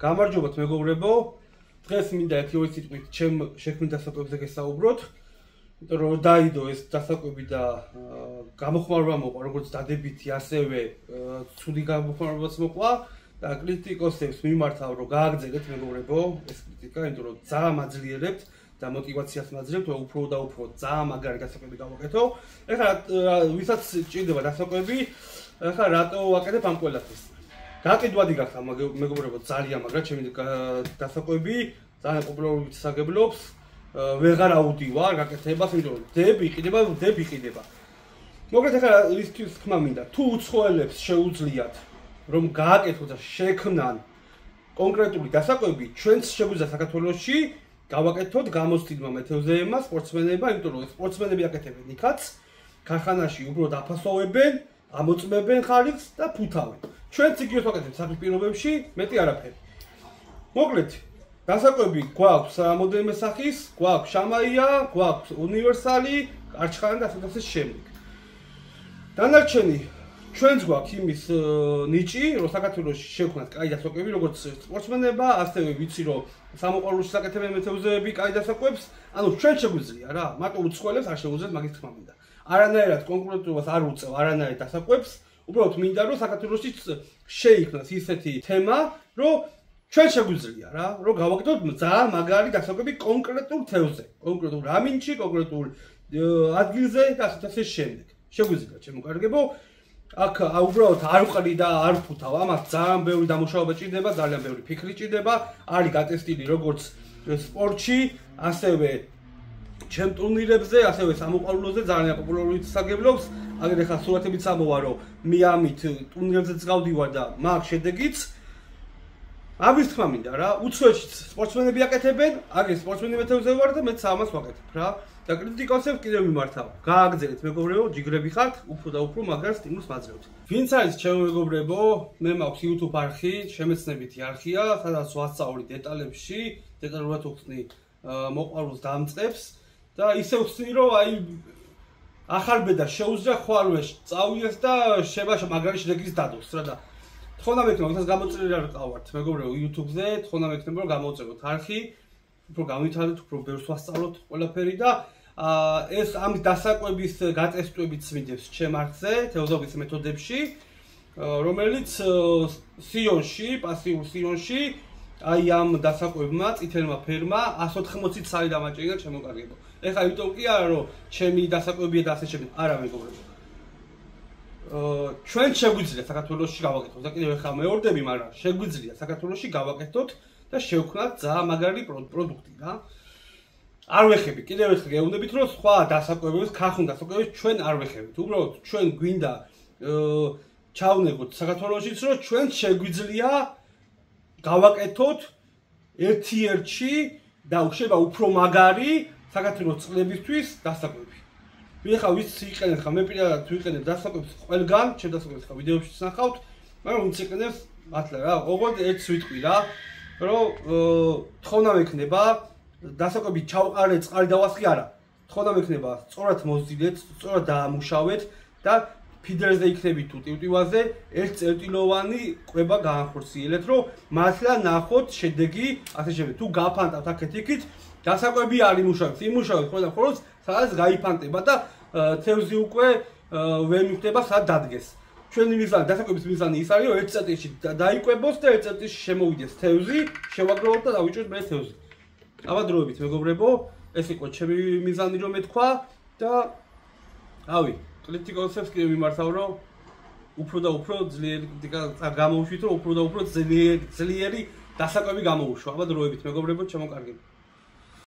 გამარჯობათ მეგობრებო. დღეს მინდა ერთი სიტყვით ჩემ შექმნილ დასაკვებზე გესაუბროთ. იმიტომ რომ დაიდო ეს დასაკვები და გამოხმარება მოყვა როგორც დადებითი, ასევე ცუდი გამოხმარებაც მოყვა და კრიტიკოსებს მიმართავ რომ გააგრძელეთ მეგობრებო ეს კრიტიკა, იმიტომ რომ ძალიან მაძლიერებთ და мотивაციას მაძლევთ, რომ უფრო და უფრო ძალიან მაგარი დასაკვები გავაკეთო. ეხლა ვისაც ჭირდება დასაკვები, ეხლა რატო ვაკეთებ ამ ყველაფერს? გაყიდვადი გახდა მეგობრებო ძალიან, მაგრამ ჩემი დასაკვები ძალიან პოპულარობით საგებლობს, ვეღარ აუდივა გაკეთებას, იმიტომ რომ დები იყიდება. მოკლედ ეხლა ისთვის თქმა მინდა, თუ უცხოელებს შეუძლიათ რომ გააკეთოთ და შექმნან კონკრეტული დასაკვები, ჩვენც შეგვიძლია საქართველოში გავაკეთოთ გამოცდილმა მეთევზეებმა, სპორტსმენებმა, იმიტომ რომ სპორტსმენები აკეთებენ იქაც, ქარხანაში უბრალოდ აფასოვებენ, ამოწმებენ ხარისხს და ფუთავენ. ჩვენც იგივეს ვაკეთებთ სახის პირობებში, მეტი არაფერი. მოკლედ, დასაკვები გვაქვს რამოდენიმე სახის, გვაქვს შამაია, გვაქვს უნივერსალი, არჩხანი და ასე შემდეგ. დანარჩენი ჩვენც გვაქვს იმის ნიჭი, რომ საქართველოში შევქმნათ კაი დასაკვები, როგორც სპორტსმენებმა, ასევე ვიცი რომ სამოყვარულში საკეთებენ მეთევზეები კაი დასაკვებს, ანუ ჩვენ შეგვიძლია რა, მარტო უცხოელებს არ შეუძლიათ მაგის თქმა მინდა. არანაირად კონკრეტულად არ უწევ არანაირ დასაკვებს, უბრალოდ მინდა რომ საქართველოში შეიქმნას ისეთი თემა, რომ ჩვენ შეგვიძლია რა, რომ გავაკეთოთ ძალიან მაგარი დასაკვები კონკრეტულ თევზზე, კონკრეტულ რამინჩი, კონკრეტულ ადგილზე და ასე შემდეგ. შეგვიძლია შემოკარგებო. აქ უბრალოდ არ ვყრი და არ ვფუთავ, ამას ძალიან ბევრი დამუშავება ჭირდება, ძალიან ბევრი ფიქრი ჭირდება, არის გატესტილი როგორც სპორტში, ასევე ჩემ ტურნირებზე, ასევე სამოყვარულოზე ძალიან პოპულარობით საგებლობს. აგერ ახლა სურათებიც ამოვა, რომ მე ამით ტურნირებზეც გავდივარ და მაქვს შედეგიც. ამის თქმა მინდა რა, უცხოეთშიც სპორტსმენები აკეთებენ, აგერ სპორტსმენი მეთევზეები ვარ და მეც ამას ვაკეთებ რა. და კრიტიკოსებს კიდევ მიმართავ. გააგრძელეთ მეგობრებო, ჯიგრები ხართ, უფრო და უფრო მაგარ სტიმულს მაძლევთ. ვინც არის ჩემო მეგობრებო, მე მაქვს YouTube არხი, შემეცნებითი არხია, სადაც ვასწავლი დეტალებში, დეტალურად ვხსნი მოყვარულს დამწყებს და ისე ვხსნი, რომ აი ახალბედა შეუძლია ხვალვე წავიდეს და შებაშა მაგარი შედეგის დადოს რა და თხოვნა მექნება, ვისაც გამოწვეული არ ყავართ მეგობრებო YouTube-ზე, თხოვნა მექნება რომ გამოუწევოთ არხი, უფრო გავითარდეთ, უფრო ბევრს ვასწავლოთ ყველაფერი და ეს ამის დასაკვების გატესტვებიც მიდევს ჩემ არხზე, თევზობის მეთოდებში, რომელიც სიონში, პასიურ სიონში, აი ამ დასაკვებმა, წითელმა ფერმა 180 ცალი დამაჭერა შემოკარგებო. ეხლა იმიტომ კი არა რომ ჩემი დასაკვებია და ასე შემდეგ, არა მეგობრებო. ჩვენ შეგვიძლია საქართველოში გავაკეთოთ და კიდევ ეხლა მეორდები, მაგრამ შეგვიძლია საქართველოში გავაკეთოთ და შევქმნათ ძალიან მაგარი პროდუქტი რა. არ ვეხები, კიდევ ერთხელ გეუბნებით რომ სხვა დასაკვებებს, ქარხნულ დასაკვებებს ჩვენ არ ვეხებით. უბრალოდ ჩვენ გვინდა ჩავნებოთ საქართველოშიც რომ ჩვენ შეგვიძლია გავაკეთოთ ერთ-ერთი და შეიძლება უფრო მაგარი საქართველოს წყლებისთვის დასაკვები. ეხლა ვიც იყენებ ხა მე პირადად ვიყენებ დასაკვებს ყველგან, ჩემ დასაკვებს ხა ვიდეოებში ნახავთ, მაგრამ ვინც იყენებს მართლა რა, ოღონდ ერთს ვიტყვი რა, რომ თხოვნა მექნება დასაკვები ჩავყარე წყალი დავასხი არა. თხოვნა მექნება სწორად მოძილეთ, სწორად დაამუშავეთ და ფიდერზე იქნებით თუ ტივტივაზე ერთ წერტილოვანი კვება გაახორციელეთ, რომ მართლა ნახოთ შედეგი, ასე შემდეგ. თუ გაფანტავთ აქეთ-იქით, დასაკვები არ იმუშავებს, იმუშავებს ყველა ხოლოს, სადაც გაიფანტება და თევზი უკვე ვერ მიხვდება სად დადგეს. ჩვენი მიზანი, დასაკვების მიზანი ის არის, რომ ერთ წელიწადში დაიკვებოს და ერთ წელიწადში შემოვიდეს თევზი, შევაგროვოთ და დავიჭერთ მე თევზი. აბადროებით მეგობრებო, ეს იყო ჩემი მიზანი რომ მეთქვა და რავი, კრიტიკოსებს კიდევ მიმართავ რომ უფრო და უფრო ძლიერი კრიტიკა გამოუშვით, რომ უფრო და უფრო ძლიერი დასაკვები გამოუშვა. აბადროებით მეგობრებო, ჩემო კარგები.